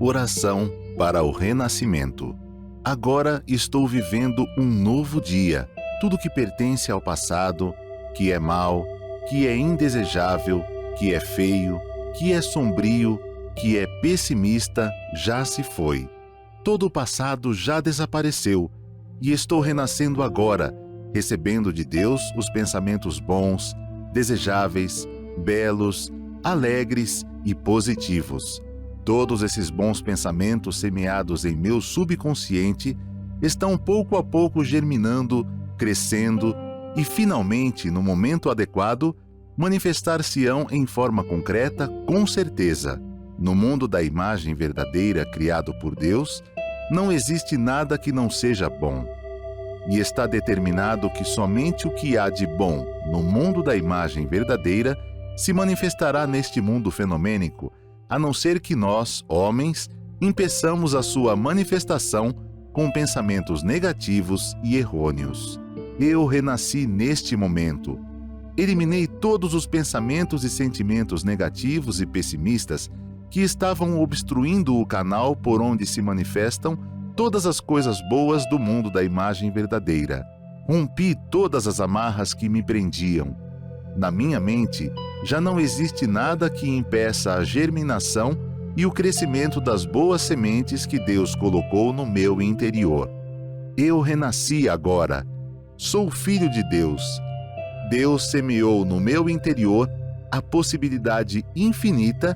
Oração para o renascimento. Agora estou vivendo um novo dia. Tudo que pertence ao passado, que é mau, que é indesejável, que é feio, que é sombrio, que é pessimista, já se foi. Todo o passado já desapareceu e estou renascendo agora, recebendo de Deus os pensamentos bons, desejáveis, belos, alegres e positivos. Todos esses bons pensamentos semeados em meu subconsciente estão pouco a pouco germinando, crescendo e, finalmente, no momento adequado, manifestar-se-ão em forma concreta, com certeza. No mundo da imagem verdadeira criado por Deus, não existe nada que não seja bom. E está determinado que somente o que há de bom no mundo da imagem verdadeira se manifestará neste mundo fenomênico, a não ser que nós, homens, impeçamos a sua manifestação com pensamentos negativos e errôneos. Eu renasci neste momento. Eliminei todos os pensamentos e sentimentos negativos e pessimistas que estavam obstruindo o canal por onde se manifestam todas as coisas boas do mundo da imagem verdadeira. Rompi todas as amarras que me prendiam. Na minha mente, já não existe nada que impeça a germinação e o crescimento das boas sementes que Deus colocou no meu interior. Eu renasci agora. Sou filho de Deus. Deus semeou no meu interior a possibilidade infinita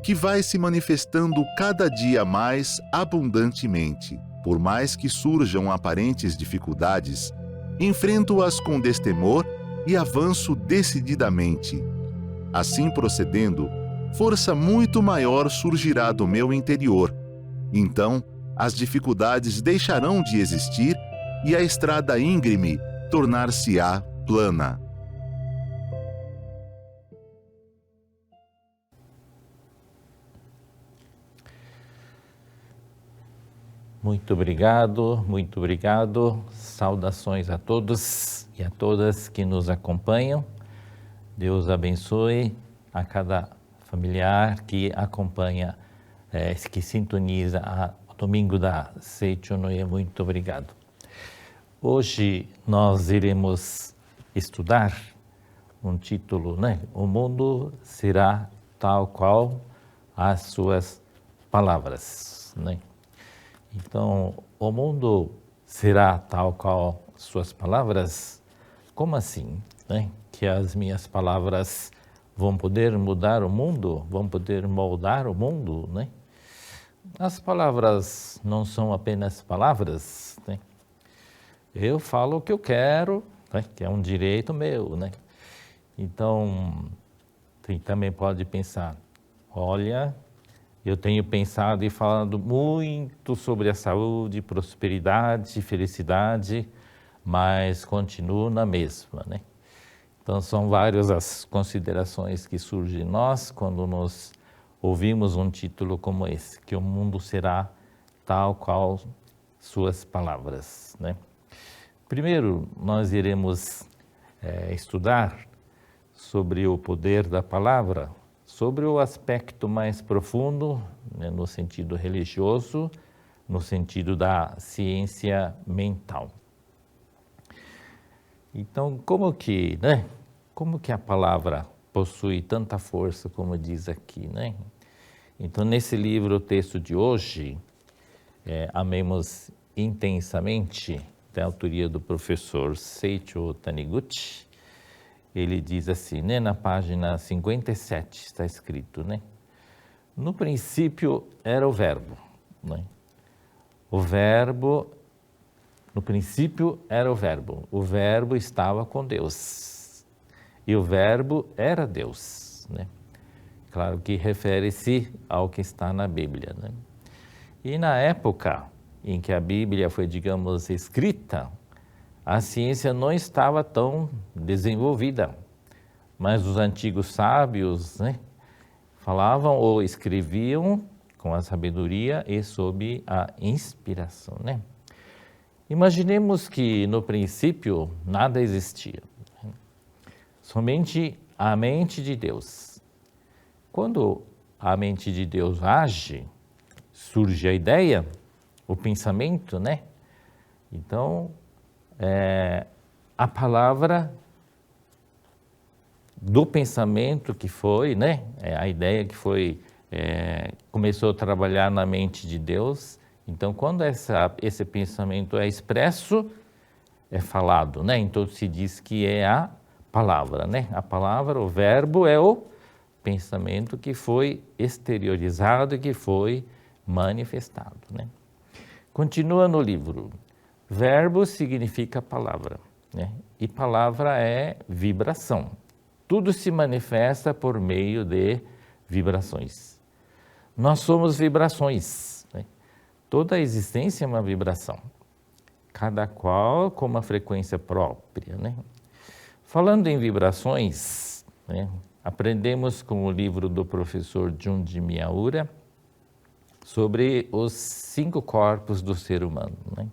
que vai se manifestando cada dia mais abundantemente. Por mais que surjam aparentes dificuldades, enfrento-as com destemor e avanço decididamente. Assim procedendo, força muito maior surgirá do meu interior. Então, as dificuldades deixarão de existir e a estrada íngreme tornar-se-á plana. Muito obrigado. Saudações a todos e a todas que nos acompanham. Deus abençoe a cada familiar que acompanha, que sintoniza o domingo da Seichonoye. Muito obrigado. Hoje nós iremos estudar um título, né? O mundo será tal qual as suas palavras, né? Então, o mundo será tal qual suas palavras? Como assim, né? Que as minhas palavras vão poder mudar o mundo? Vão poder moldar o mundo, né? As palavras não são apenas palavras, né? Eu falo o que eu quero, né? Que é um direito meu, né? Então, também pode pensar, olha, eu tenho pensado e falado muito sobre a saúde, prosperidade, felicidade, mas continuo na mesma, né? Então, são várias as considerações que surgem em nós quando nós ouvimos um título como esse, que o mundo será tal qual suas palavras, né? Primeiro, nós iremos estudar sobre o poder da palavra, sobre o aspecto mais profundo, né, no sentido religioso, no sentido da ciência mental. Então, como que a palavra possui tanta força, como diz aqui, né? Então, nesse livro, o texto de hoje, Amemos Intensamente, da autoria do professor Seicho Taniguchi, ele diz assim, né, na página 57, está escrito, né? No princípio era o verbo, né? No princípio era o verbo estava com Deus, e o verbo era Deus, né? Claro que refere-se ao que está na Bíblia, né? E na época em que a Bíblia foi, digamos, escrita, a ciência não estava tão desenvolvida, mas os antigos sábios, né, falavam ou escreviam com a sabedoria e sob a inspiração, né? Imaginemos que no princípio nada existia, né? Somente a mente de Deus. Quando a mente de Deus age, surge a ideia, o pensamento, né? Então, a palavra do pensamento que foi, né? A ideia que foi, começou a trabalhar na mente de Deus. Então, quando esse pensamento é expresso, é falado, né? Então, se diz que é a palavra, né? A palavra, o verbo é o pensamento que foi exteriorizado e que foi manifestado, né? Continua no livro. Verbo significa palavra, né? E palavra é vibração. Tudo se manifesta por meio de vibrações. Nós somos vibrações, né? Toda a existência é uma vibração, cada qual com uma frequência própria, né? Falando em vibrações, né, aprendemos com o livro do professor Junji Miyaura sobre os 5 corpos do ser humano, né?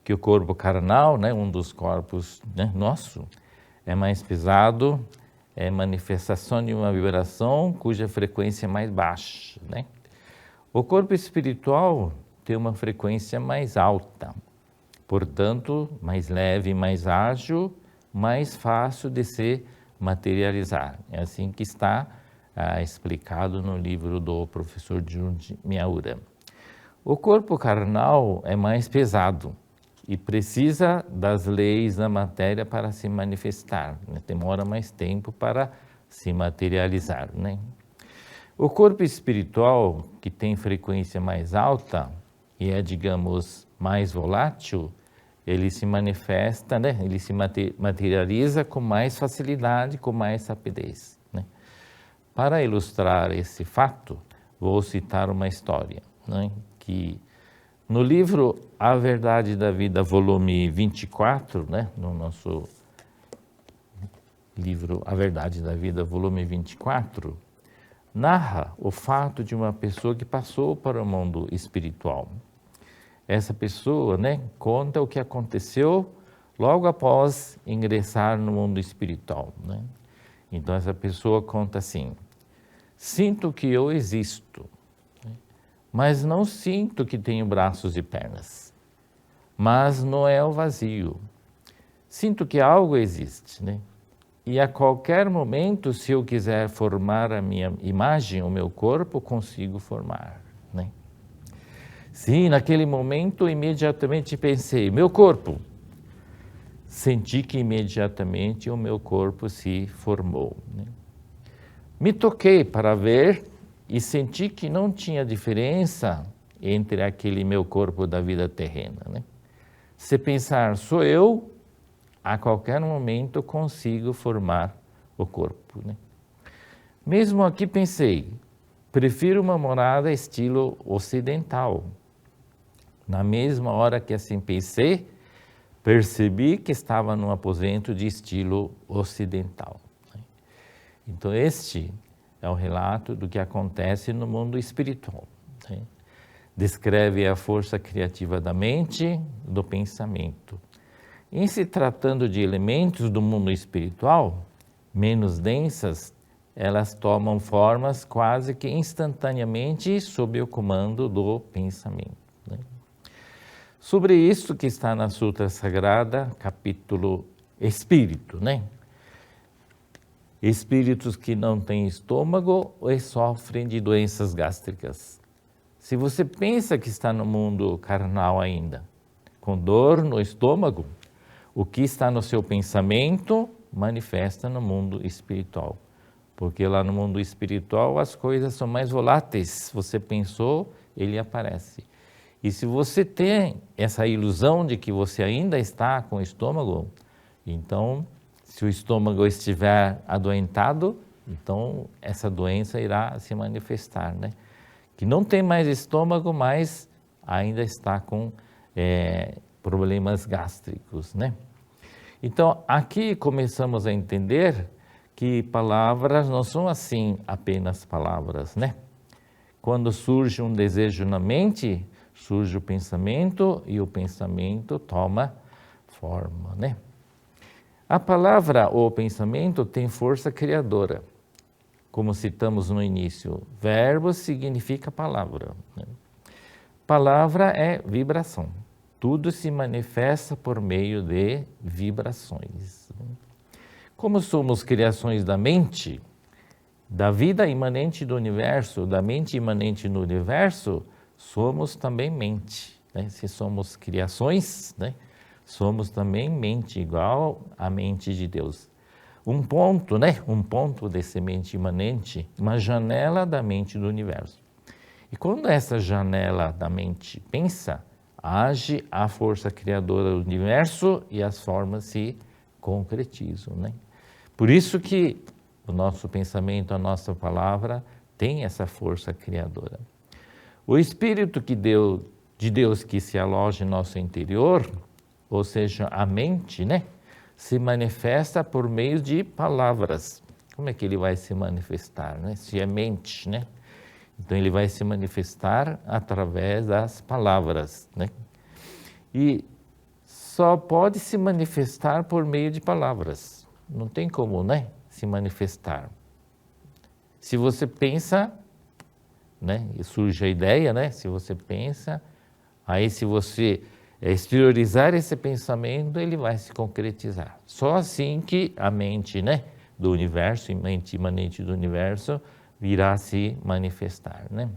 Que o corpo carnal, né, um dos corpos, né, nosso, é mais pesado, é manifestação de uma vibração cuja frequência é mais baixa, né? O corpo espiritual tem uma frequência mais alta, portanto, mais leve, mais ágil, mais fácil de se materializar. É assim que está explicado no livro do professor Junji Miyaura. O corpo carnal é mais pesado e precisa das leis da matéria para se manifestar, né? Demora mais tempo para se materializar, né? O corpo espiritual, que tem frequência mais alta e é, digamos, mais volátil, ele se manifesta, né? Ele se materializa com mais facilidade, com mais rapidez, né? Para ilustrar esse fato, vou citar uma história, né? Que no livro A Verdade da Vida, volume 24, né? No nosso livro A Verdade da Vida, volume 24, narra o fato de uma pessoa que passou para o mundo espiritual. Essa pessoa, né, conta o que aconteceu logo após ingressar no mundo espiritual, né? Então essa pessoa conta assim: sinto que eu existo, né, mas não sinto que tenho braços e pernas. Mas não é o vazio. Sinto que algo existe, né? E a qualquer momento, se eu quiser formar a minha imagem, o meu corpo, consigo formar, né? Sim, naquele momento, imediatamente pensei, meu corpo. Senti que imediatamente o meu corpo se formou, né? Me toquei para ver e senti que não tinha diferença entre aquele meu corpo da vida terrena, né? Se pensar, sou eu, a qualquer momento consigo formar o corpo, né? Mesmo aqui pensei, prefiro uma morada estilo ocidental. Na mesma hora que assim pensei, percebi que estava num aposento de estilo ocidental, né? Então este é o relato do que acontece no mundo espiritual, né? Descreve a força criativa da mente, do pensamento. Em se tratando de elementos do mundo espiritual, menos densas, elas tomam formas quase que instantaneamente sob o comando do pensamento, né? Sobre isso que está na Sutra Sagrada, capítulo Espírito, né? Espíritos que não têm estômago ou sofrem de doenças gástricas. Se você pensa que está no mundo carnal ainda, com dor no estômago, o que está no seu pensamento manifesta no mundo espiritual. Porque lá no mundo espiritual as coisas são mais voláteis. Você pensou, ele aparece. E se você tem essa ilusão de que você ainda está com o estômago, então, se o estômago estiver adoentado, então essa doença irá se manifestar, né? Que não tem mais estômago, mas ainda está com problemas gástricos, né? Então, aqui começamos a entender que palavras não são assim apenas palavras, né? Quando surge um desejo na mente, surge o pensamento e o pensamento toma forma, né? A palavra ou pensamento tem força criadora. Como citamos no início, verbo significa palavra, né? Palavra é vibração. Tudo se manifesta por meio de vibrações. Como somos criações da mente, da vida imanente do universo, da mente imanente no universo, somos também mente, né? Se somos criações, né? Somos também mente, igual à mente de Deus. Um ponto, né? Um ponto desse mente imanente, uma janela da mente do universo. E quando essa janela da mente pensa, age a força criadora do universo e as formas se concretizam, né? Por isso que o nosso pensamento, a nossa palavra, tem essa força criadora. O Espírito de Deus que se aloja em nosso interior, ou seja, a mente, né, se manifesta por meio de palavras. Como é que ele vai se manifestar, né? Se é mente, né? Então ele vai se manifestar através das palavras, né? E só pode se manifestar por meio de palavras. Não tem como, né, se manifestar. Se você pensa, né, e surge a ideia, né? Se você pensa, aí se você exteriorizar esse pensamento, ele vai se concretizar. Só assim que a mente, né, do universo, a mente imanente do universo, virá se manifestar, né?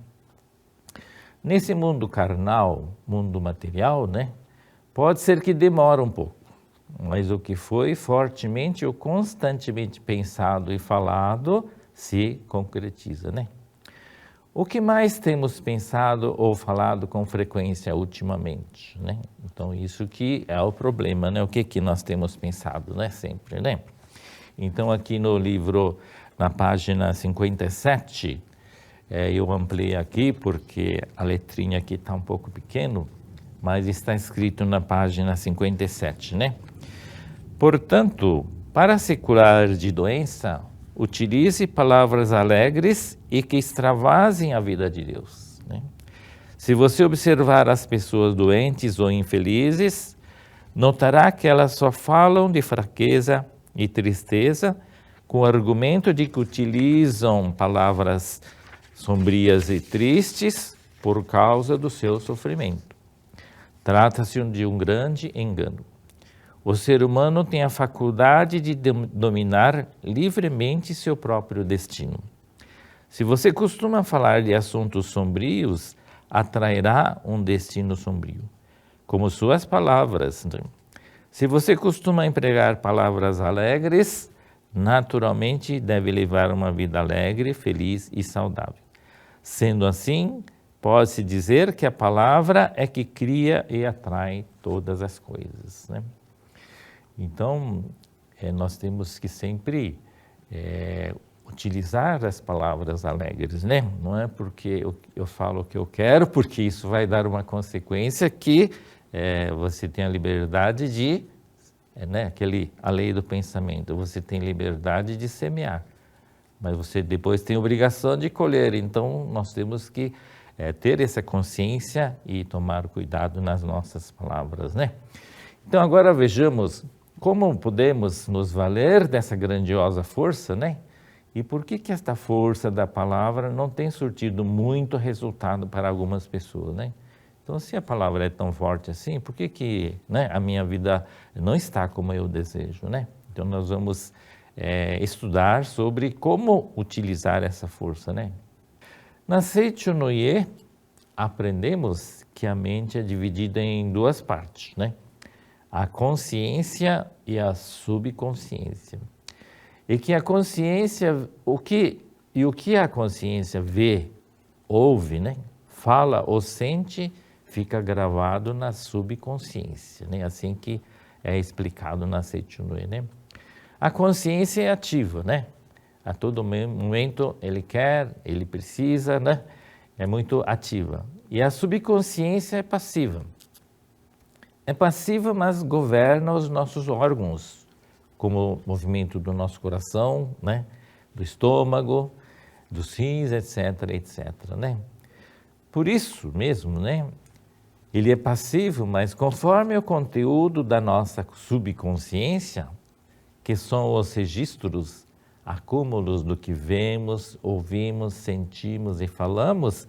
Nesse mundo carnal, mundo material, né, pode ser que demore um pouco, mas o que foi fortemente ou constantemente pensado e falado se concretiza, né? O que mais temos pensado ou falado com frequência ultimamente, né? Então isso que é o problema, né? O que nós temos pensado, né? Sempre, né? Então aqui no livro, na página 57, eu ampliei aqui porque a letrinha aqui está um pouco pequeno, mas está escrito na página 57, né? Portanto, para se curar de doença, utilize palavras alegres e que extravasem a vida de Deus, né? Se você observar as pessoas doentes ou infelizes, notará que elas só falam de fraqueza e tristeza com o argumento de que utilizam palavras sombrias e tristes por causa do seu sofrimento. Trata-se de um grande engano. O ser humano tem a faculdade de dominar livremente seu próprio destino. Se você costuma falar de assuntos sombrios, atrairá um destino sombrio, como suas palavras. Se você costuma empregar palavras alegres, naturalmente deve levar uma vida alegre, feliz e saudável. Sendo assim, pode-se dizer que a palavra é que cria e atrai todas as coisas, né? Então, nós temos que sempre utilizar as palavras alegres, né? Não é porque eu falo o que eu quero, porque isso vai dar uma consequência que você tem a liberdade de, né? A lei do pensamento, você tem liberdade de semear, mas você depois tem obrigação de colher. Então, nós temos que ter essa consciência e tomar cuidado nas nossas palavras, né? Então, agora vejamos como podemos nos valer dessa grandiosa força, né? E por que esta força da palavra não tem surtido muito resultado para algumas pessoas, né? Então, se a palavra é tão forte assim, por que né, a minha vida não está como eu desejo, né? Então, nós vamos estudar sobre como utilizar essa força, né? Na Seichunoye, aprendemos que a mente é dividida em duas partes, né? A consciência e a subconsciência. E que a consciência, o que a consciência vê, ouve, né, fala ou sente, fica gravado na subconsciência, né? Assim que é explicado na Seichunoye, né? A consciência é ativa, né? A todo momento ele quer, ele precisa, né? É muito ativa. E a subconsciência é passiva. É passiva, mas governa os nossos órgãos, como o movimento do nosso coração, né? Do estômago, dos rins, etc, etc, né? Por isso mesmo, né? Ele é passivo, mas conforme o conteúdo da nossa subconsciência, que são os registros, acúmulos do que vemos, ouvimos, sentimos e falamos,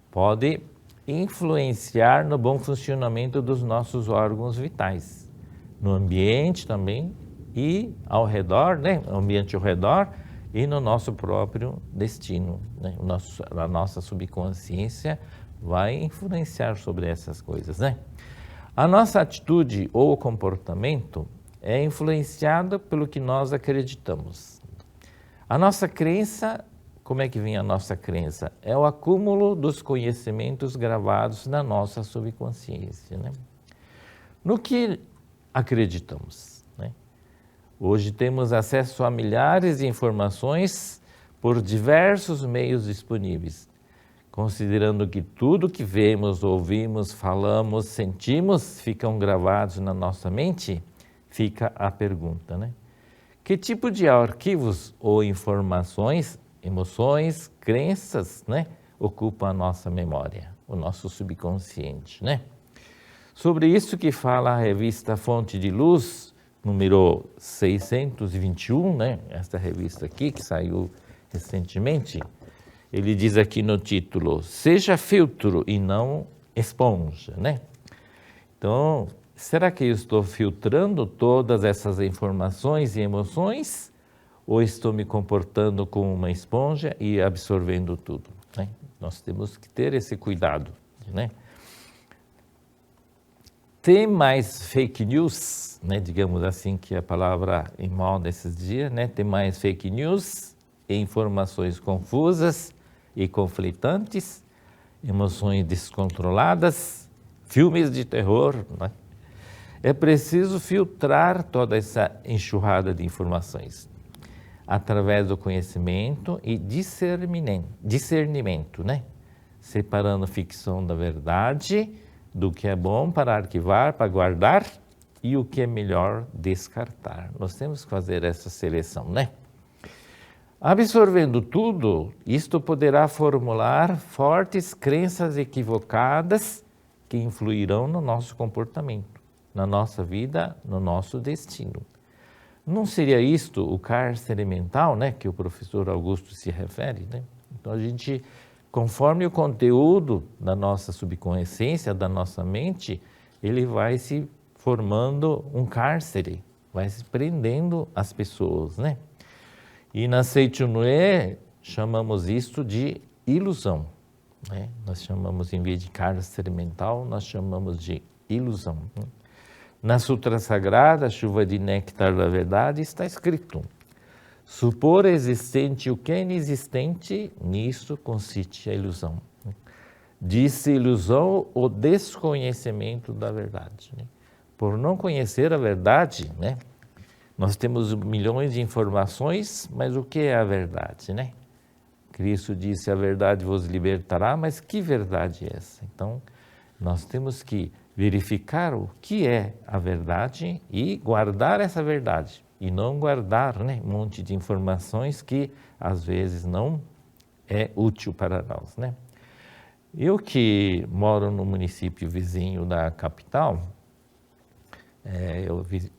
pode influenciar no bom funcionamento dos nossos órgãos vitais, no ambiente também e ao redor, né? No ambiente ao redor e no nosso próprio destino, né? A nossa subconsciência vai influenciar sobre essas coisas, né? A nossa atitude ou comportamento é influenciado pelo que nós acreditamos. A nossa crença, como é que vem a nossa crença? É o acúmulo dos conhecimentos gravados na nossa subconsciência, né? No que acreditamos, né? Hoje temos acesso a milhares de informações por diversos meios disponíveis. Considerando que tudo que vemos, ouvimos, falamos, sentimos, ficam gravados na nossa mente, fica a pergunta, né? Que tipo de arquivos ou informações, emoções, crenças, né, ocupam a nossa memória, o nosso subconsciente, né? Sobre isso que fala a revista Fonte de Luz, número 621, né? Esta revista aqui, que saiu recentemente. Ele diz aqui no título, seja filtro e não esponja, né? Então, será que eu estou filtrando todas essas informações e emoções? Ou estou me comportando como uma esponja e absorvendo tudo, né? Nós temos que ter esse cuidado, né? Tem mais fake news, né? Digamos assim, que é a palavra em moda esses dias, né? Tem mais fake news, informações confusas e conflitantes, emoções descontroladas, filmes de terror, né? É preciso filtrar toda essa enxurrada de informações através do conhecimento e discernimento, né? Separando ficção da verdade, do que é bom para arquivar, para guardar e o que é melhor descartar. Nós temos que fazer essa seleção, né? Absorvendo tudo, isto poderá formular fortes crenças equivocadas que influirão no nosso comportamento, na nossa vida, no nosso destino. Não seria isto o cárcere mental, né, que o professor Augusto se refere, né? Então a gente, conforme o conteúdo da nossa subconsciência, da nossa mente, ele vai se formando um cárcere, vai se prendendo as pessoas, né? E na Seichunoe chamamos isto de ilusão, né? Nós chamamos, em vez de cárcere mental, nós chamamos de ilusão, né? Na Sutra Sagrada, Chuva de Néctar da Verdade, está escrito: supor existente o que é inexistente, nisso consiste a ilusão. Disse ilusão o desconhecimento da verdade, né? Por não conhecer a verdade, né? Nós temos milhões de informações, mas o que é a verdade, né? Cristo disse, a verdade vos libertará, mas que verdade é essa? Então, nós temos que verificar o que é a verdade e guardar essa verdade. E não guardar, né, um monte de informações que, às vezes, não é útil para nós, né? Eu que moro no município vizinho da capital,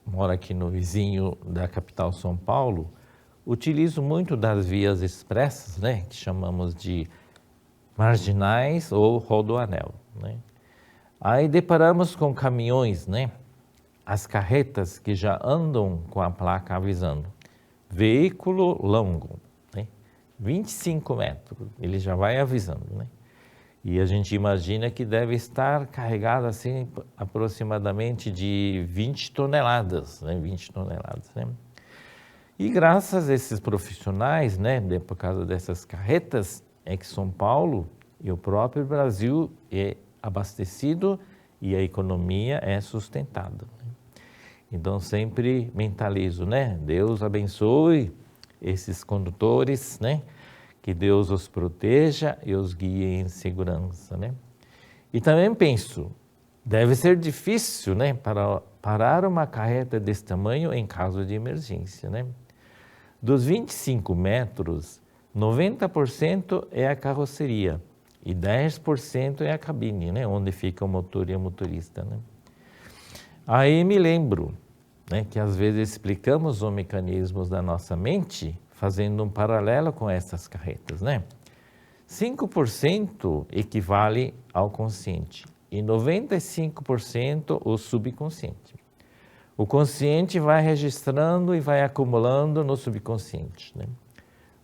moro aqui no vizinho da capital São Paulo, utilizo muito das vias expressas, né, que chamamos de marginais ou rodoanel, né? Aí deparamos com caminhões, né, as carretas que já andam com a placa avisando, veículo longo, né, 25 metros, ele já vai avisando, né? E a gente imagina que deve estar carregado assim aproximadamente de 20 toneladas, né? 20 toneladas, né? E graças a esses profissionais, né, por causa dessas carretas, é que São Paulo e o próprio Brasil é abastecido e a economia é sustentada. Então sempre mentalizo, né? Deus abençoe esses condutores, né? Que Deus os proteja e os guie em segurança, né? E também penso, deve ser difícil, né, para parar uma carreta desse tamanho em caso de emergência, né? Dos 25 metros, 90% é a carroceria e 10% é a cabine, né, onde fica o motor e o motorista, né? Aí me lembro, né, que às vezes explicamos os mecanismos da nossa mente fazendo um paralelo com essas carretas, né? 5% equivale ao consciente e 95% o subconsciente. O consciente vai registrando e vai acumulando no subconsciente, né?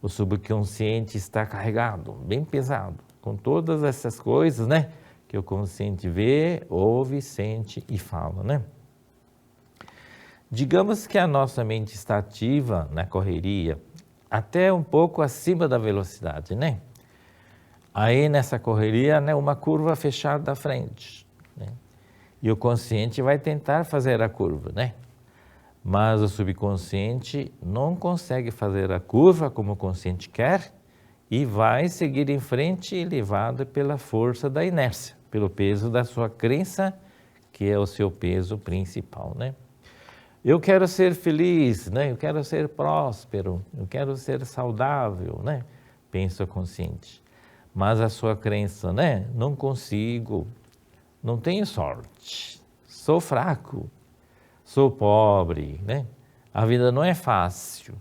O subconsciente está carregado, bem pesado, com todas essas coisas, né? Que o consciente vê, ouve, sente e fala, né? Digamos que a nossa mente está ativa na correria, até um pouco acima da velocidade, né? Aí nessa correria, né, uma curva fechada à frente, né? E o consciente vai tentar fazer a curva, né? Mas o subconsciente não consegue fazer a curva como o consciente quer e vai seguir em frente levado pela força da inércia, pelo peso da sua crença, que é o seu peso principal, né? Eu quero ser feliz, né? Eu quero ser próspero, eu quero ser saudável, né? Pensa o consciente. Mas a sua crença, né? Não consigo, não tenho sorte, sou fraco, sou pobre, né? A vida não é fácil.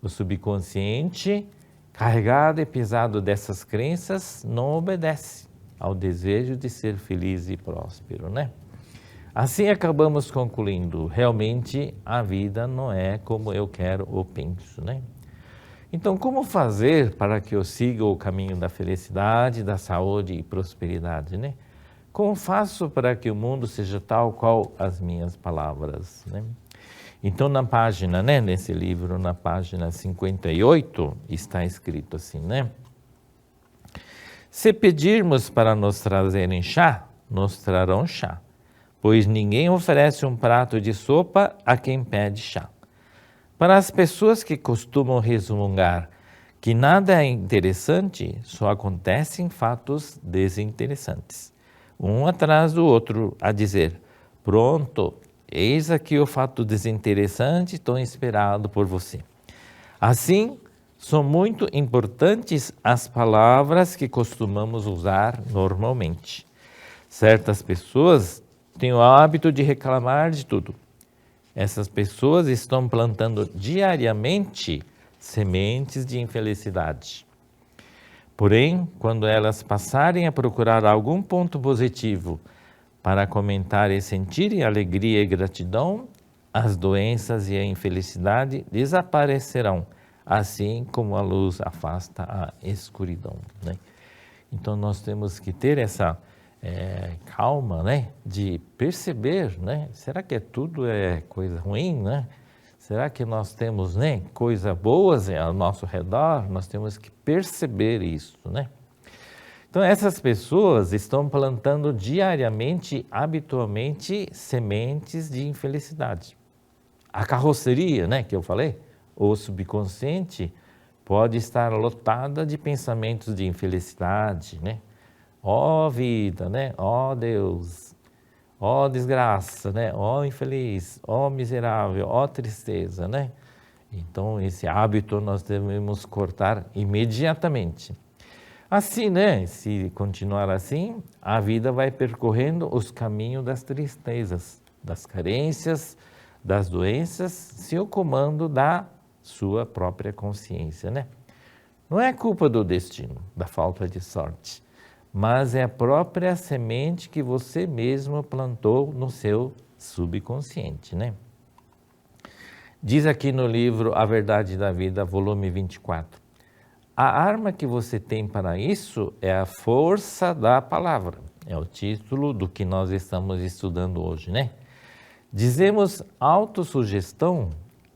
O subconsciente, carregado e pesado dessas crenças, não obedece ao desejo de ser feliz e próspero, né? Assim acabamos concluindo, realmente a vida não é como eu quero ou penso, né? Então, como fazer para que eu siga o caminho da felicidade, da saúde e prosperidade, né? Como faço para que o mundo seja tal qual as minhas palavras, né? Então, na página, né, nesse livro, na página 58, está escrito assim, né? Se pedirmos para nos trazerem chá, nos trarão chá, pois ninguém oferece um prato de sopa a quem pede chá. Para as pessoas que costumam resmungar que nada é interessante, só acontecem fatos desinteressantes, um atrás do outro, a dizer, pronto, eis aqui o fato desinteressante tão esperado por você. Assim, são muito importantes as palavras que costumamos usar normalmente. Certas pessoas têm o hábito de reclamar de tudo. Essas pessoas estão plantando diariamente sementes de infelicidade. Porém, quando elas passarem a procurar algum ponto positivo para comentar e sentirem alegria e gratidão, as doenças e a infelicidade desaparecerão, assim como a luz afasta a escuridão, né? Então nós temos que ter essa calma, né, de perceber, né, será que tudo é coisa ruim, né? Será que nós temos, né, coisas boas ao nosso redor? Nós temos que perceber isso, né? Então essas pessoas estão plantando diariamente, habitualmente, sementes de infelicidade. A carroceria, né, que eu falei, o subconsciente pode estar lotada de pensamentos de infelicidade, né? Ó vida, né? Ó Deus, ó desgraça, né? Ó infeliz, ó miserável, ó tristeza, né? Então esse hábito nós devemos cortar imediatamente. Assim, né? Se continuar assim, a vida vai percorrendo os caminhos das tristezas, das carências, das doenças, se o comando da sua própria consciência, né? Não é culpa do destino, da falta de sorte, mas é a própria semente que você mesmo plantou no seu subconsciente, né? Diz aqui no livro A Verdade da Vida, volume 24, a arma que você tem para isso é a força da palavra. É o título do que nós estamos estudando hoje, né? Dizemos autossugestão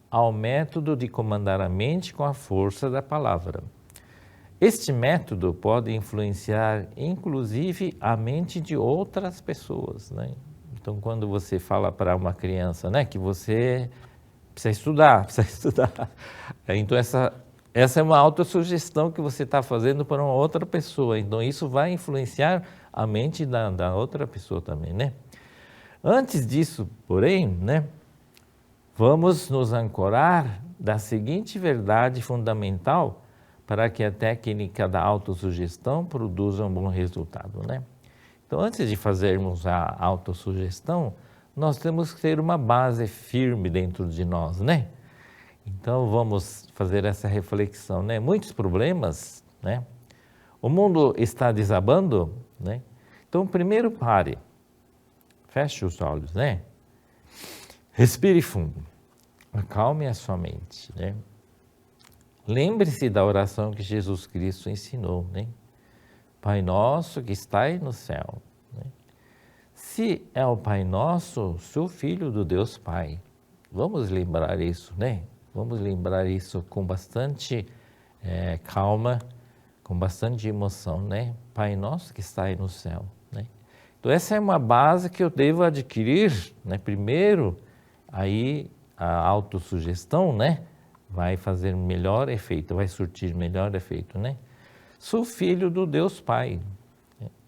ao método de comandar a mente com a força da palavra. Este método pode influenciar, inclusive, a mente de outras pessoas, né? Então, quando você fala para uma criança, né, que você precisa estudar. Então, essa é uma autossugestão que você está fazendo para uma outra pessoa. Então, isso vai influenciar a mente da outra pessoa também, né? Antes disso, porém, né, vamos nos ancorar da seguinte verdade fundamental para que a técnica da autossugestão produza um bom resultado, né? Então, antes de fazermos a autossugestão, nós temos que ter uma base firme dentro de nós, né? Então, vamos fazer essa reflexão, né? Muitos problemas, né? O mundo está desabando, né? Então, primeiro pare, feche os olhos, né? Respire fundo, acalme a sua mente, né? Lembre-se da oração que Jesus Cristo ensinou, né? Pai nosso que estais no céu, né? Se é o Pai Nosso, sou filho do Deus Pai. Vamos lembrar isso, né? Vamos lembrar isso com bastante calma, com bastante emoção, né? Pai Nosso que está aí no céu, né? Então essa é uma base que eu devo adquirir, né? Primeiro, aí a autossugestão, né? Vai fazer melhor efeito, vai surtir melhor efeito, né? Sou filho do Deus Pai.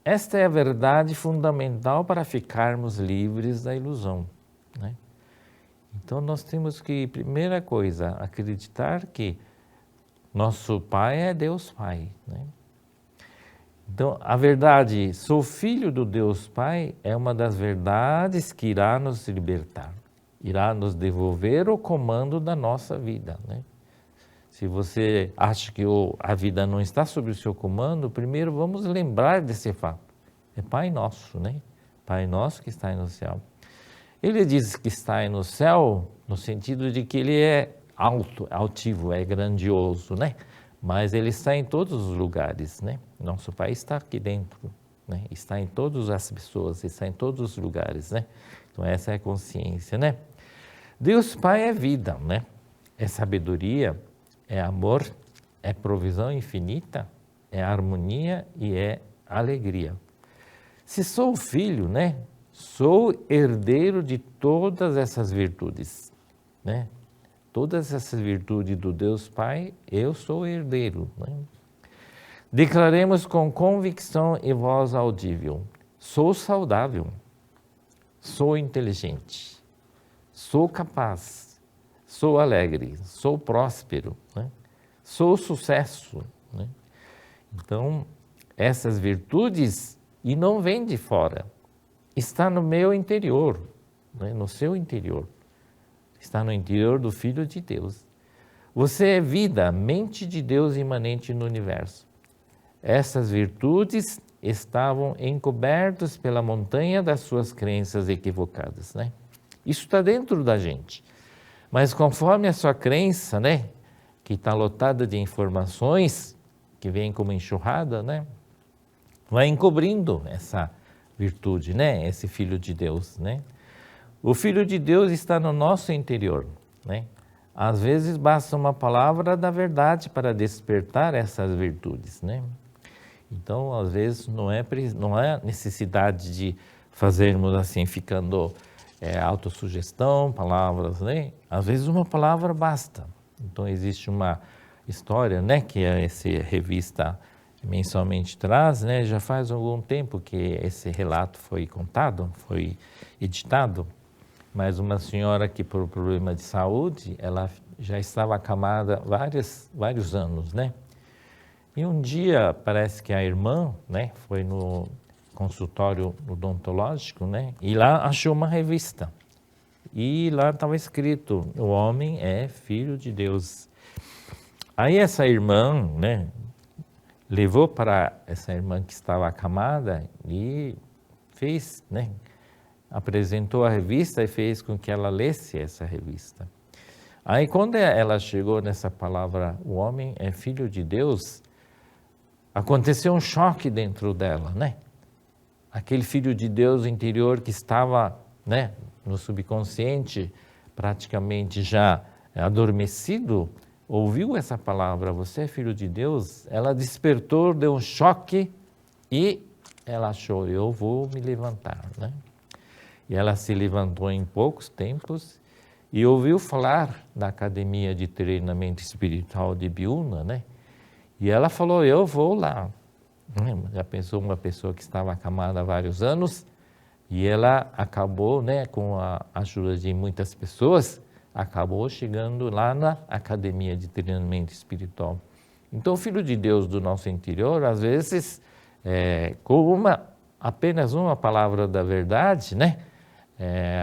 Esta é a verdade fundamental para ficarmos livres da ilusão, né? Então nós temos que, primeira coisa, acreditar que nosso Pai é Deus Pai, né? Então a verdade, sou filho do Deus Pai, é uma das verdades que irá nos libertar, irá nos devolver o comando da nossa vida, né? Se você acha que a vida não está sob o seu comando, primeiro vamos lembrar desse fato. É Pai Nosso, né? Pai Nosso que está aí no céu. Ele diz que está aí no céu no sentido de que ele é altivo, é grandioso, né? Mas ele está em todos os lugares, né? Nosso Pai está aqui dentro, né? Está em todas as pessoas, está em todos os lugares, né? Então essa é a consciência, né? Deus Pai é vida, né? É sabedoria, é amor, é provisão infinita, é harmonia e é alegria. Se sou filho, né? Sou herdeiro de todas essas virtudes, né? Todas essas virtudes do Deus Pai, eu sou herdeiro, né? Declaremos com convicção e voz audível: sou saudável, sou inteligente, sou capaz, sou alegre, sou próspero, né? Sou sucesso, né? Então, essas virtudes, e não vêm de fora, está no meu interior, né? No seu interior, está no interior do Filho de Deus. Você é vida, mente de Deus imanente no universo. Essas virtudes estavam encobertas pela montanha das suas crenças equivocadas, né? Isso está dentro da gente. Mas conforme a sua crença, né, que está lotada de informações, que vem como enxurrada, né, vai encobrindo essa virtude, né, esse Filho de Deus, né? O Filho de Deus está no nosso interior, né? Às vezes basta uma palavra da verdade para despertar essas virtudes, né? Então, às vezes não é necessidade de fazermos assim, ficando autossugestão, palavras, né? Às vezes uma palavra basta. Então existe uma história, né, que essa revista mensalmente traz, né? Já faz algum tempo que esse relato foi contado, foi editado, mas uma senhora que por problema de saúde, ela já estava acamada vários anos, né? E um dia parece que a irmã, né, foi no consultório odontológico, né, e lá achou uma revista. E lá estava escrito: o homem é filho de Deus. Aí essa irmã, né, levou para essa irmã que estava acamada e fez, né, apresentou a revista e fez com que ela lesse essa revista. Aí quando ela chegou nessa palavra, o homem é filho de Deus, aconteceu um choque dentro dela, né? Aquele Filho de Deus interior que estava, né, no subconsciente, praticamente já adormecido, ouviu essa palavra: você é Filho de Deus. Ela despertou, deu um choque e ela achou: eu vou me levantar, né? E ela se levantou em poucos tempos e ouviu falar da Academia de Treinamento Espiritual de Biúna, né? E ela falou: eu vou lá. Já pensou, uma pessoa que estava acamada há vários anos, e ela acabou, né, com a ajuda de muitas pessoas, acabou chegando lá na Academia de Treinamento Espiritual. Então, o Filho de Deus do nosso interior, às vezes, com apenas uma palavra da verdade, né,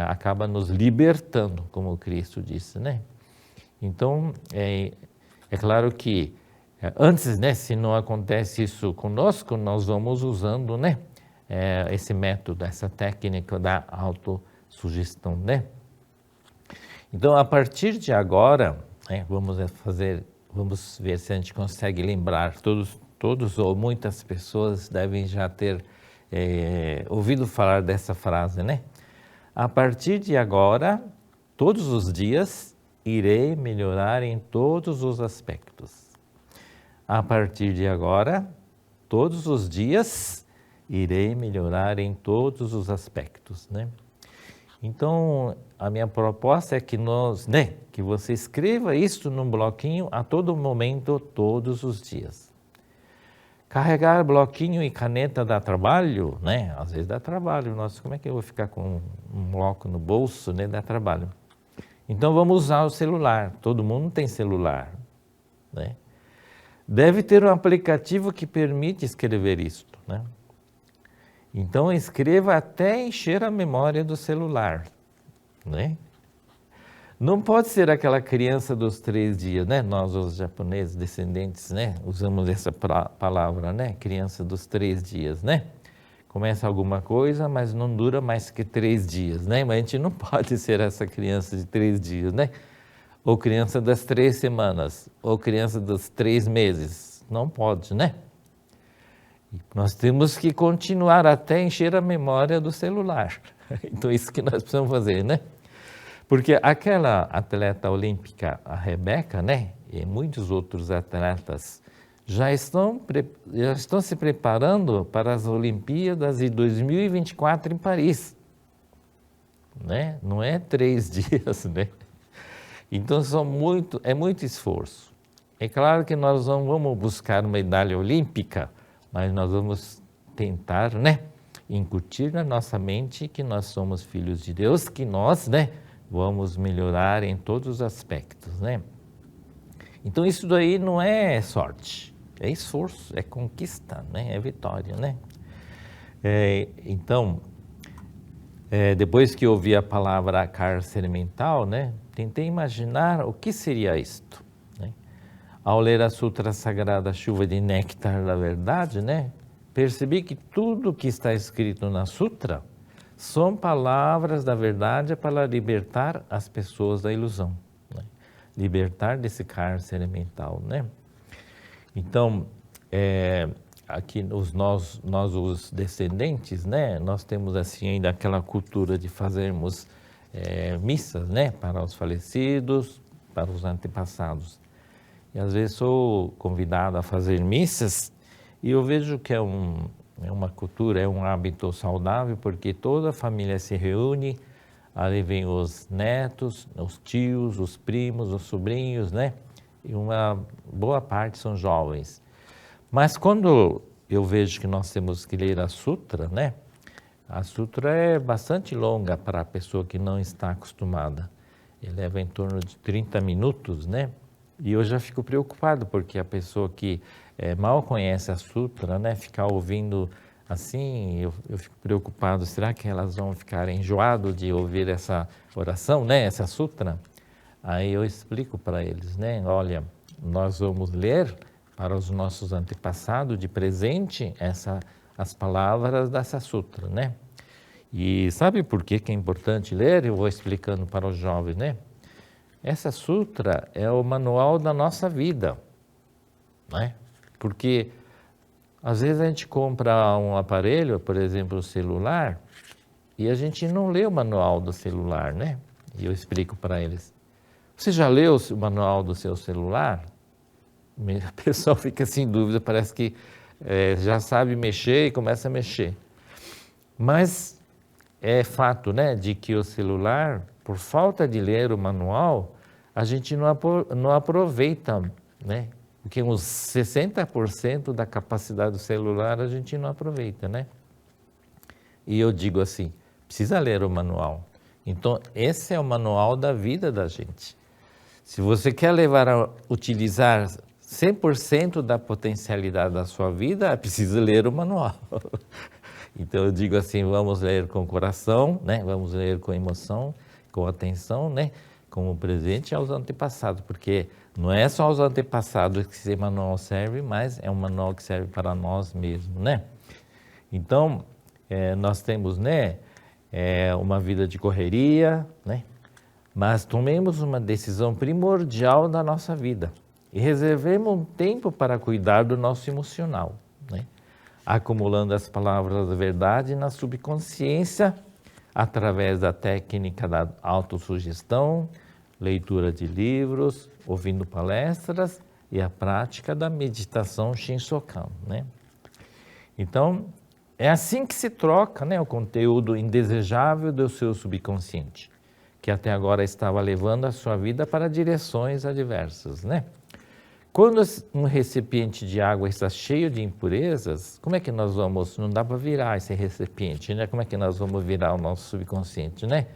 acaba nos libertando, como Cristo disse, né? Então, é claro que Antes, né, se não acontece isso conosco, nós vamos usando, né, esse método, essa técnica da autossugestão, né? Então, a partir de agora, né, vamos ver se a gente consegue lembrar, todos ou muitas pessoas devem já ter ouvido falar dessa frase, né? A partir de agora, todos os dias, irei melhorar em todos os aspectos. A partir de agora, todos os dias, irei melhorar em todos os aspectos, né? Então, a minha proposta é que que você escreva isso num bloquinho a todo momento, todos os dias. Carregar bloquinho e caneta dá trabalho, né? Às vezes dá trabalho. Nossa, como é que eu vou ficar com um bloco no bolso, né? Dá trabalho. Então, vamos usar o celular. Todo mundo tem celular, né? Deve ter um aplicativo que permite escrever isto, né? Então, escreva até encher a memória do celular, né? Não pode ser aquela criança dos 3 dias, né? Nós, os japoneses descendentes, né? Usamos essa palavra, né? Criança dos 3 dias, né? Começa alguma coisa, mas não dura mais que 3 dias, né? Mas a gente não pode ser essa criança de 3 dias, né? Ou criança das 3 semanas, ou criança dos 3 meses. Não pode, né? Nós temos que continuar até encher a memória do celular. Então, isso que nós precisamos fazer, né? Porque aquela atleta olímpica, a Rebeca, né? E muitos outros atletas já estão se preparando para as Olimpíadas de 2024 em Paris, né? Não é 3 dias, né? Então, é muito esforço. É claro que nós não vamos buscar uma medalha olímpica, mas nós vamos tentar, né, incutir na nossa mente que nós somos filhos de Deus, que nós, né, vamos melhorar em todos os aspectos, né? Então, isso daí não é sorte, é esforço, é conquista, né, é vitória, né? Então, depois que eu ouvi a palavra cárcere mental, né, tentei imaginar o que seria isto, né? Ao ler a Sutra Sagrada Chuva de Néctar da Verdade, né, percebi que tudo que está escrito na Sutra são palavras da verdade para libertar as pessoas da ilusão, né? Libertar desse cárcere mental, né? Então, aqui nós os descendentes, né, nós temos assim ainda aquela cultura de fazermos missas, né, para os falecidos, para os antepassados. E às vezes sou convidado a fazer missas e eu vejo que é uma cultura, é um hábito saudável, porque toda a família se reúne, ali vem os netos, os tios, os primos, os sobrinhos, né, e uma boa parte são jovens. Mas quando eu vejo que nós temos que ler a Sutra, né? A Sutra é bastante longa para a pessoa que não está acostumada. Ele leva em torno de 30 minutos, né? E eu já fico preocupado, porque a pessoa que mal conhece a Sutra, né? Ficar ouvindo assim, eu fico preocupado, será que elas vão ficar enjoadas de ouvir essa oração, né? Essa Sutra? Aí eu explico para eles, né? Olha, nós vamos ler para os nossos antepassados de presente as palavras dessa Sutra, né? E sabe por que é importante ler? Eu vou explicando para os jovens, né? Essa Sutra é o manual da nossa vida, né? Porque às vezes a gente compra um aparelho, por exemplo, o celular, e a gente não lê o manual do celular, né? E eu explico para eles. Você já leu o manual do seu celular? A pessoa fica sem dúvida, parece que já sabe mexer e começa a mexer. Mas é fato, né, de que o celular, por falta de ler o manual, a gente não aproveita, né? Porque uns 60% da capacidade do celular a gente não aproveita, né? E eu digo assim, precisa ler o manual. Então, esse é o manual da vida da gente. Se você quer utilizar 100% da potencialidade da sua vida, é preciso ler o manual. Então eu digo assim, vamos ler com o coração, né? Vamos ler com emoção, com atenção, né? Como presente aos antepassados, porque Não é só os antepassados que esse manual serve, mas é um manual que serve para nós mesmos, né? Então, nós temos, né, uma vida de correria, né? Mas tomemos uma decisão primordial da nossa vida e reservemos um tempo para cuidar do nosso emocional, né? Acumulando as palavras da verdade na subconsciência através da técnica da autossugestão, leitura de livros, ouvindo palestras e a prática da meditação Shinsokan, né? Então, é assim que se troca, né, o conteúdo indesejável do seu subconsciente, que até agora estava levando a sua vida para direções adversas, né? Quando um recipiente de água está cheio de impurezas, como é que nós vamos, não dá para virar esse recipiente, né? Como é que nós vamos virar o nosso subconsciente, né?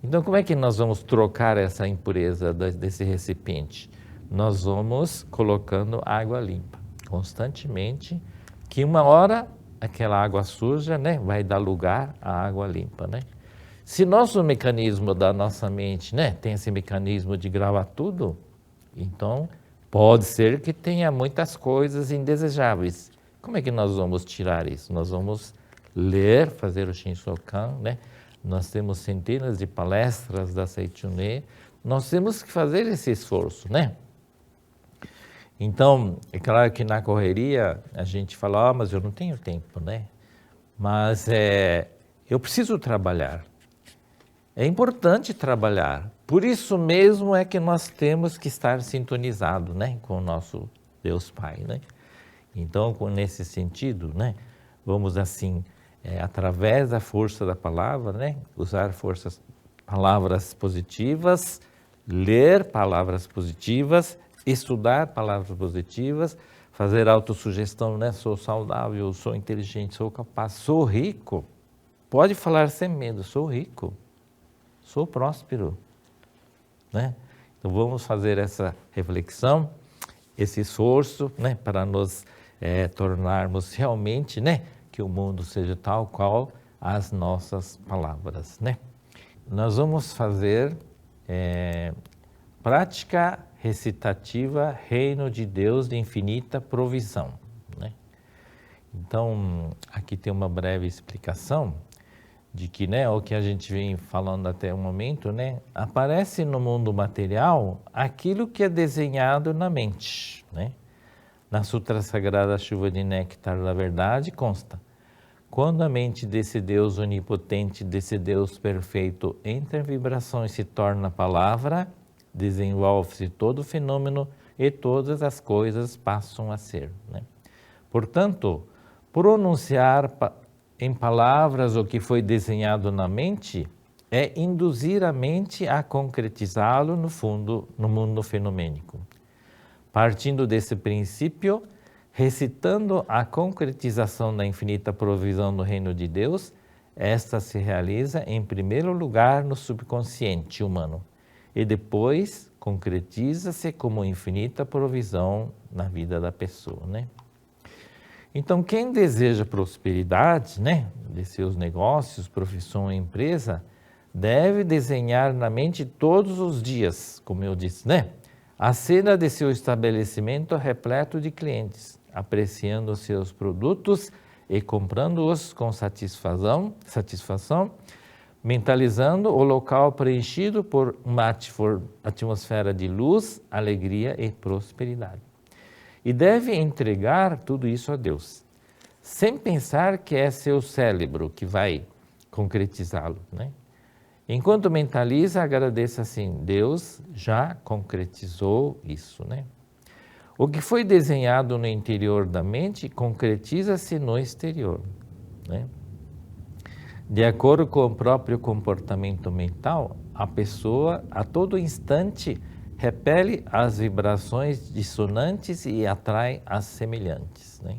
Então, como é que nós vamos trocar essa impureza desse recipiente? Nós vamos colocando água limpa, constantemente, que uma hora aquela água suja, né, vai dar lugar à água limpa, né? Se nosso mecanismo da nossa mente, né, tem esse mecanismo de gravar tudo, então pode ser que tenha muitas coisas indesejáveis. Como é que nós vamos tirar isso? Nós vamos ler, fazer o Shinsokan, né? Nós temos centenas de palestras da Seichune, nós temos que fazer esse esforço, né? Então, é claro que na correria a gente fala, mas eu não tenho tempo, né? Mas eu preciso trabalhar. É importante trabalhar. Por isso mesmo é que nós temos que estar sintonizados, né, com o nosso Deus Pai, né? Então, nesse sentido, né, vamos assim, através da força da palavra, né, usar palavras positivas, ler palavras positivas, estudar palavras positivas, fazer autossugestão, né? Sou saudável, sou inteligente, sou capaz, sou rico. Pode falar sem medo, sou rico, sou próspero, né? Então vamos fazer essa reflexão, esse esforço, né? Para nos tornarmos realmente, né? Que o mundo seja tal qual as nossas palavras, né? Nós vamos fazer prática recitativa Reino de Deus de infinita provisão, né? Então, aqui tem uma breve explicação de que, né, o que a gente vem falando até o momento, né, aparece no mundo material aquilo que é desenhado na mente, né? Na Sutra Sagrada Chuva de Néctar da Verdade consta: quando a mente desse Deus onipotente, desse Deus perfeito, entra em vibração e se torna palavra, desenvolve-se todo o fenômeno e todas as coisas passam a ser, né? Portanto, pronunciar em palavras o que foi desenhado na mente é induzir a mente a concretizá-lo no mundo fenomênico. Partindo desse princípio, recitando a concretização da infinita provisão do reino de Deus, esta se realiza em primeiro lugar no subconsciente humano e depois concretiza-se como infinita provisão na vida da pessoa, né? Então, quem deseja prosperidade, né, de seus negócios, profissão e empresa, deve desenhar na mente todos os dias, como eu disse, né, a cena de seu estabelecimento repleto de clientes, apreciando seus produtos e comprando-os com satisfação, mentalizando o local preenchido por uma atmosfera de luz, alegria e prosperidade. E deve entregar tudo isso a Deus, sem pensar que é seu cérebro que vai concretizá-lo, né? Enquanto mentaliza, agradeça assim: Deus já concretizou isso, né? O que foi desenhado no interior da mente concretiza-se no exterior, né? De acordo com o próprio comportamento mental, a pessoa a todo instante repele as vibrações dissonantes e atrai as semelhantes, né?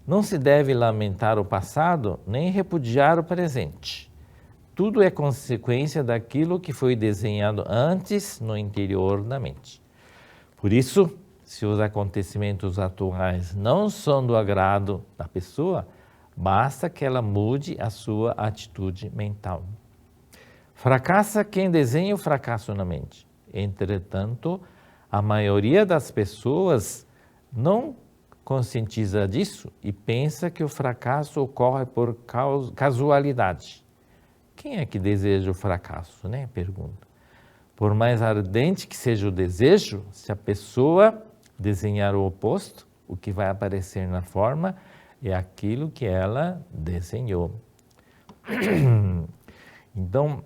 Não se deve lamentar o passado nem repudiar o presente. Tudo é consequência daquilo que foi desenhado antes no interior da mente. Por isso, se os acontecimentos atuais não são do agrado da pessoa, basta que ela mude a sua atitude mental. Fracassa quem desenha o fracasso na mente. Entretanto, A maioria das pessoas não conscientiza disso e pensa que o fracasso ocorre por casualidade. Quem é que deseja o fracasso, né? Pergunta. Por mais ardente que seja o desejo, se a pessoa desenhar o oposto, o que vai aparecer na forma é aquilo que ela desenhou. Então,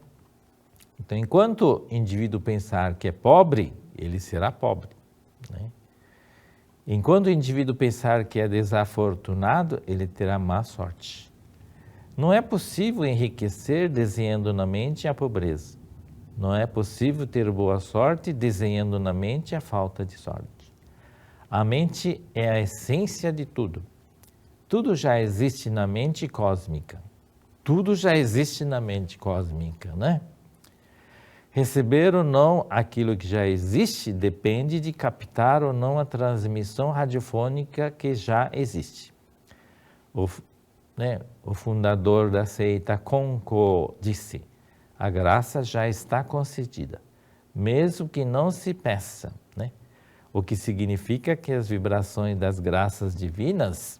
enquanto o indivíduo pensar que é pobre, ele será pobre, né? Enquanto o indivíduo pensar que é desafortunado, ele terá má sorte. Não é possível enriquecer desenhando na mente a pobreza. Não é possível ter boa sorte desenhando na mente a falta de sorte. A mente é a essência de tudo. Tudo já existe na mente cósmica. Tudo já existe na mente cósmica, né? Receber ou não aquilo que já existe depende de captar ou não a transmissão radiofônica que já existe. O fundador da seita Konko disse: a graça já está concedida, mesmo que não se peça, né? O que significa que as vibrações das graças divinas,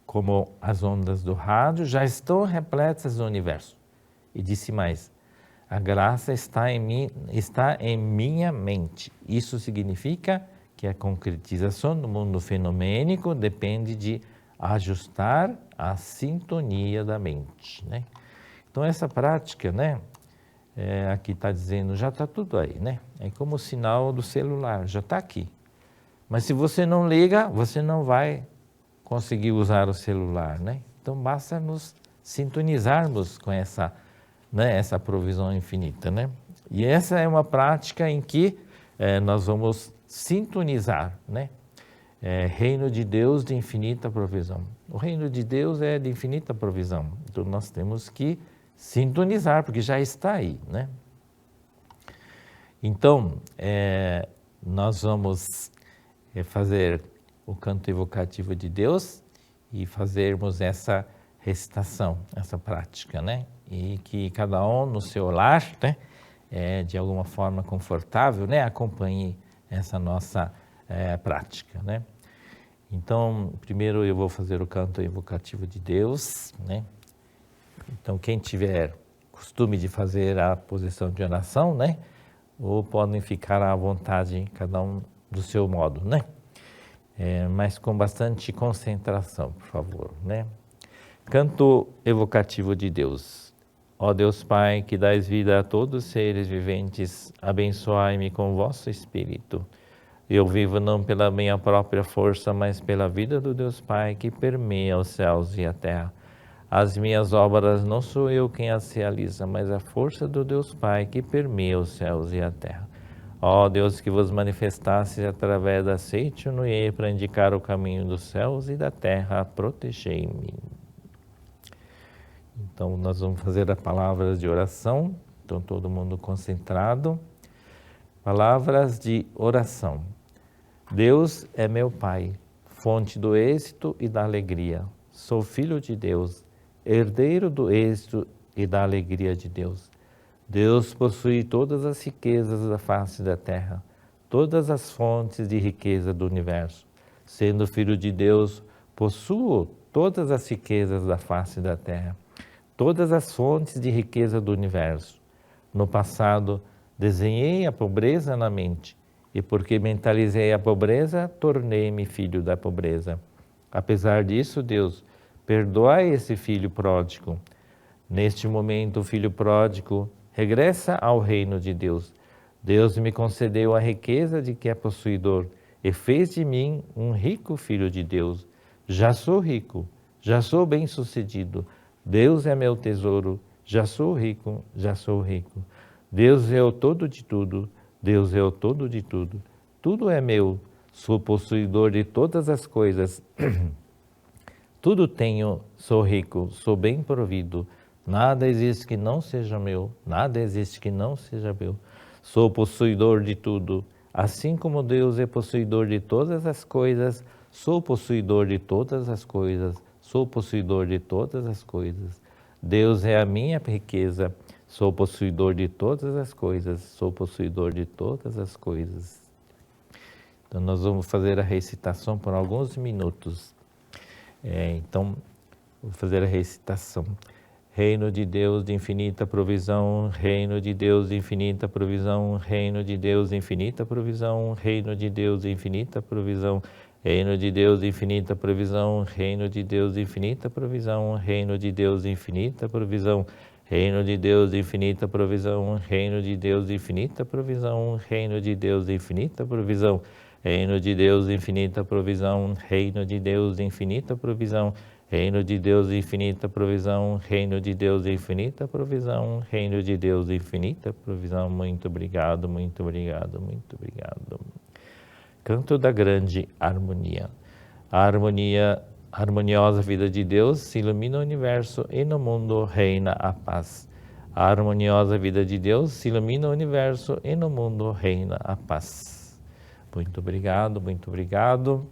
como as ondas do rádio, já estão repletas no universo. E disse mais: a graça está em mim, está em minha mente. Isso significa que a concretização do mundo fenomênico depende de ajustar a sintonia da mente, né? Então essa prática, né? Aqui está dizendo, já está tudo aí, né? É como o sinal do celular, já está aqui. Mas se você não liga, você não vai conseguir usar o celular, né? Então basta nos sintonizarmos com essa provisão infinita, né? E essa é uma prática em que nós vamos sintonizar, né? Reino de Deus de infinita provisão. O reino de Deus é de infinita provisão. Então nós temos que sintonizar, porque já está aí, né? Então, nós vamos fazer o canto evocativo de Deus e fazermos essa recitação, essa prática, né? E que cada um no seu lar, né, de alguma forma confortável, né, acompanhe essa nossa prática, né? Então, primeiro eu vou fazer o canto evocativo de Deus, né? Então, quem tiver costume de fazer a posição de oração, né, ou podem ficar à vontade, cada um do seu modo, né? Mas com bastante concentração, por favor, né? Canto evocativo de Deus. Ó Deus Pai, que dais vida a todos os seres viventes, abençoai-me com vosso Espírito. Eu vivo não pela minha própria força, mas pela vida do Deus Pai que permeia os céus e a terra. As minhas obras não sou eu quem as realiza, mas a força do Deus Pai que permeia os céus e a terra. Ó Deus, que vos manifestastes através da seite Unuê para indicar o caminho dos céus e da terra, protegei-me. Então, nós vamos fazer as palavras de oração. Então, todo mundo concentrado. Palavras de oração. Deus é meu Pai, fonte do êxito e da alegria. Sou filho de Deus, herdeiro do êxito e da alegria de Deus. Deus possui todas as riquezas da face da terra, todas as fontes de riqueza do universo. Sendo filho de Deus, possuo todas as riquezas da face da terra, todas as fontes de riqueza do universo. No passado, desenhei a pobreza na mente, e porque mentalizei a pobreza, tornei-me filho da pobreza. Apesar disso, Deus, perdoai esse filho pródigo. Neste momento, o filho pródigo regressa ao reino de Deus. Deus me concedeu a riqueza de que é possuidor e fez de mim um rico filho de Deus. Já sou rico, já sou bem-sucedido. Deus é meu tesouro, já sou rico, já sou rico. Deus é o todo de tudo, Deus é o todo de tudo. Tudo é meu, sou possuidor de todas as coisas. Tudo tenho, sou rico, sou bem provido. Nada existe que não seja meu, nada existe que não seja meu. Sou possuidor de tudo. Assim como Deus é possuidor de todas as coisas, sou possuidor de todas as coisas, sou possuidor de todas as coisas. Deus é a minha riqueza, sou possuidor de todas as coisas, sou possuidor de todas as coisas. Então nós vamos fazer a recitação por alguns minutos. Então, vou fazer a recitação. Reino de Deus de infinita provisão, reino de Deus de infinita provisão, reino de Deus de infinita provisão, reino de Deus de infinita provisão, reino de Deus de infinita provisão, reino de Deus de infinita provisão, reino de Deus de infinita provisão, reino de Deus de infinita provisão, reino de Deus de infinita provisão, reino de Deus de infinita provisão, reino de Deus de infinita provisão, reino de Deus de infinita provisão, reino de Deus de infinita provisão, reino de Deus de infinita provisão, reino de Deus de infinita provisão. Muito obrigado, muito obrigado, muito obrigado. Canto da grande harmonia. A harmoniosa vida de Deus ilumina o universo e no mundo reina a paz. A harmoniosa vida de Deus ilumina o universo e no mundo reina a paz. Muito obrigado, muito obrigado.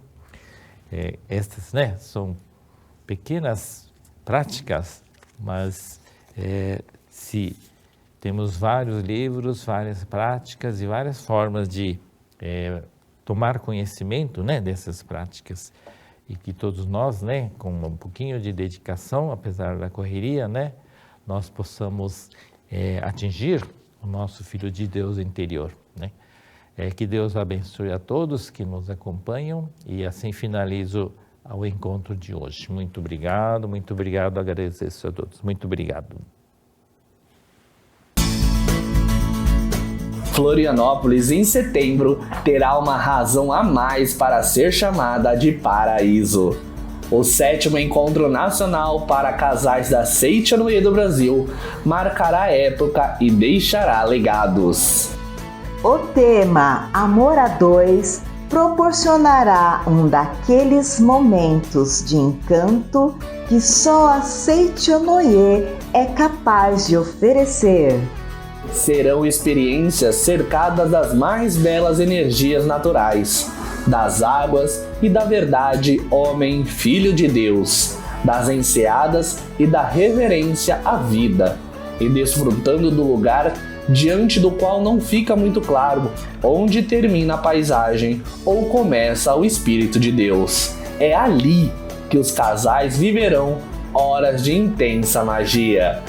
Estas, são pequenas práticas, mas se temos vários livros, várias práticas e várias formas de tomar conhecimento, dessas práticas, e que todos nós, com um pouquinho de dedicação, apesar da correria, nós possamos atingir o nosso Filho de Deus interior, que Deus abençoe a todos que nos acompanham, e assim finalizo ao encontro de hoje. Muito obrigado, agradeço a todos. Muito obrigado. Florianópolis, em setembro, terá uma razão a mais para ser chamada de Paraíso. O 7º Encontro Nacional para Casais da Seichonoye do Brasil marcará a época e deixará legados. O tema Amor a Dois proporcionará um daqueles momentos de encanto que só a Seichonoye é capaz de oferecer. Serão experiências cercadas das mais belas energias naturais, das águas e da verdade homem, filho de Deus, das enseadas e da reverência à vida, e desfrutando do lugar diante do qual não fica muito claro onde termina a paisagem ou começa o Espírito de Deus. É ali que os casais viverão horas de intensa magia.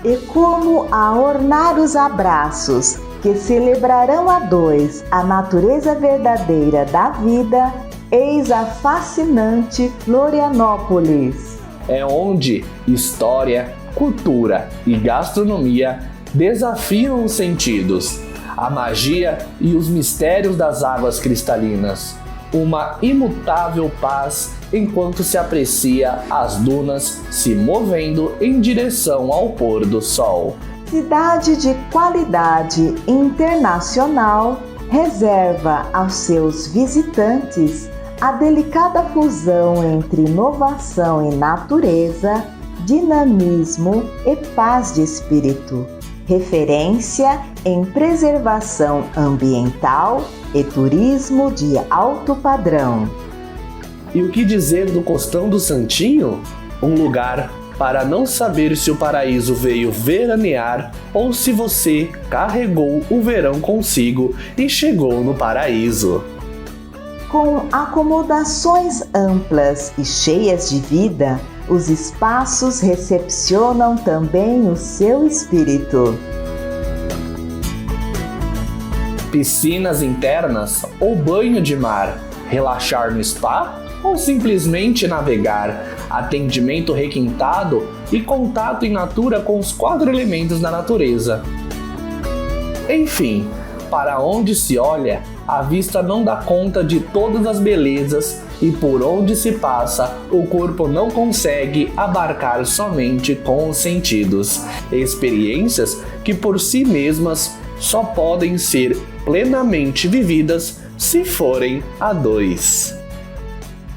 E como a ornar os abraços que celebrarão a dois a natureza verdadeira da vida, eis a fascinante Florianópolis. É onde história, cultura e gastronomia desafiam os sentidos, a magia e os mistérios das águas cristalinas. Uma imutável paz enquanto se aprecia as dunas se movendo em direção ao pôr do sol. Cidade de qualidade internacional reserva aos seus visitantes a delicada fusão entre inovação e natureza, dinamismo e paz de espírito, referência em preservação ambiental e turismo de alto padrão. E o que dizer do Costão do Santinho? Um lugar para não saber se o paraíso veio veranear ou se você carregou o verão consigo e chegou no paraíso. Com acomodações amplas e cheias de vida, os espaços recepcionam também o seu espírito. Piscinas internas ou banho de mar, relaxar no spa ou simplesmente navegar, atendimento requintado e contato in natura com os 4 elementos da natureza. Enfim, para onde se olha, a vista não dá conta de todas as belezas e por onde se passa, o corpo não consegue abarcar somente com os sentidos. Experiências que por si mesmas só podem ser plenamente vividas se forem a dois.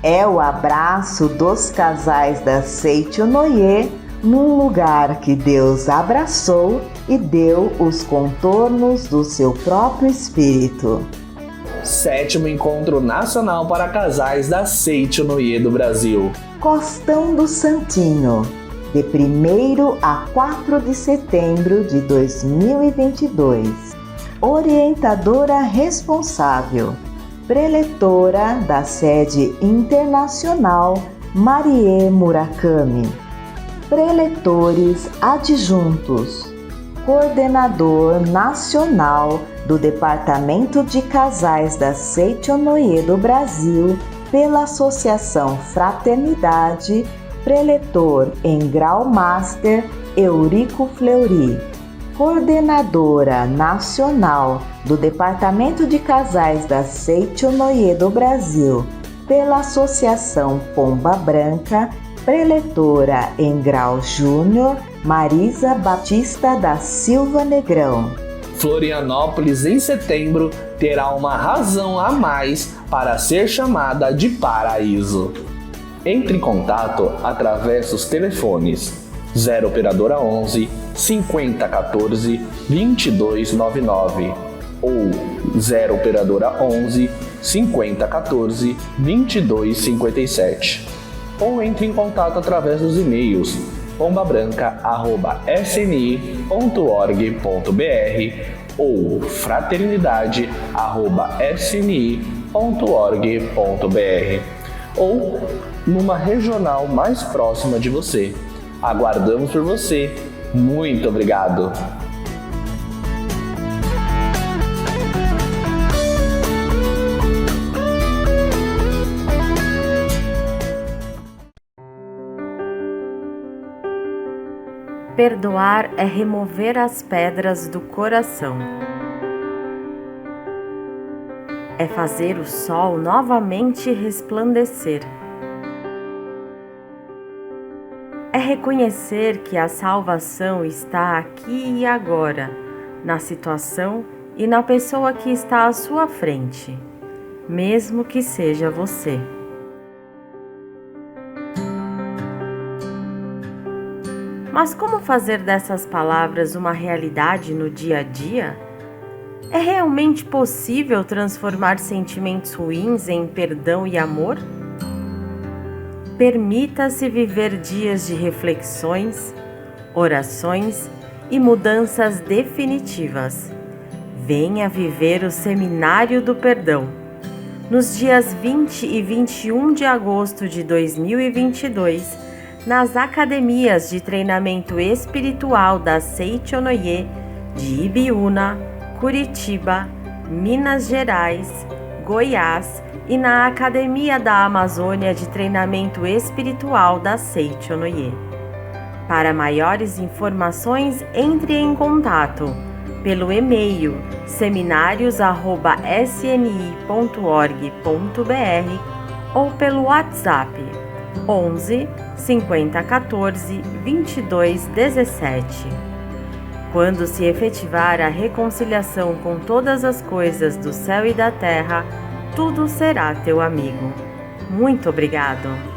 É o abraço dos casais da Seichonoye num lugar que Deus abraçou e deu os contornos do seu próprio espírito. 7º Encontro Nacional para Casais da Seichonoye do Brasil. Costão do Santinho, de 1º a 4 de setembro de 2022. Orientadora responsável, preletora da sede internacional Marie Murakami. Preletores adjuntos, coordenador nacional do Departamento de Casais da Seicho-no-ie do Brasil pela Associação Fraternidade, preletor em grau Master Eurico Fleury. Coordenadora nacional do Departamento de Casais da Seicho-no-ie do Brasil pela Associação Pomba Branca, preletora em grau Júnior Marisa Batista da Silva Negrão. Florianópolis, em setembro, terá uma razão a mais para ser chamada de paraíso. Entre em contato através dos telefones 0 operadora 11 5014 2299 ou 0 operadora 11 5014 2257, ou entre em contato através dos e-mails pombabranca@sni.org.br ou fraternidade@sni.org.br ou numa regional mais próxima de você. Aguardamos por você. Muito obrigado! Perdoar é remover as pedras do coração. É fazer o sol novamente resplandecer. É reconhecer que a salvação está aqui e agora, na situação e na pessoa que está à sua frente, mesmo que seja você. Mas como fazer dessas palavras uma realidade no dia a dia? É realmente possível transformar sentimentos ruins em perdão e amor? Permita-se viver dias de reflexões, orações e mudanças definitivas. Venha viver o Seminário do Perdão. Nos dias 20 e 21 de agosto de 2022, nas academias de treinamento espiritual da Seicho-no-ie de Ibiúna, Curitiba, Minas Gerais, Goiás e na Academia da Amazônia de Treinamento Espiritual da Seicho-no-ie. Para maiores informações, entre em contato pelo e-mail seminarios@sni.org.br ou pelo WhatsApp 11 5014 2217. Quando se efetivar a reconciliação com todas as coisas do céu e da terra, tudo será teu amigo. Muito obrigado!